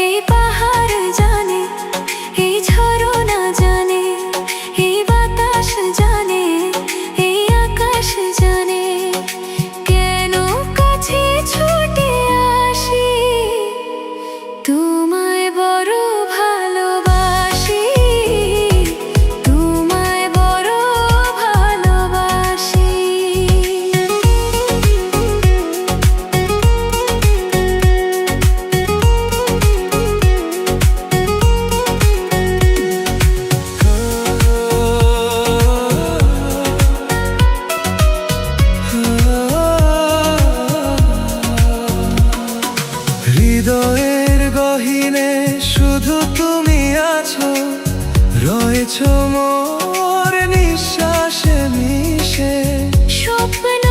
এই পাহাড় জানে, এই ঝরনা জানে, এই বাতাস জানে, এই আকাশ জানে, কেন কাছে ছুটে আসি, তোমায় বড় ভালোবাসি, তোমায় বড় ভালোবাসি। হৃদয়ের গহীনে শুধু তুমি আছো, রয়েছো মোর নিঃশ্বাসে মিশে। স্বপ্ন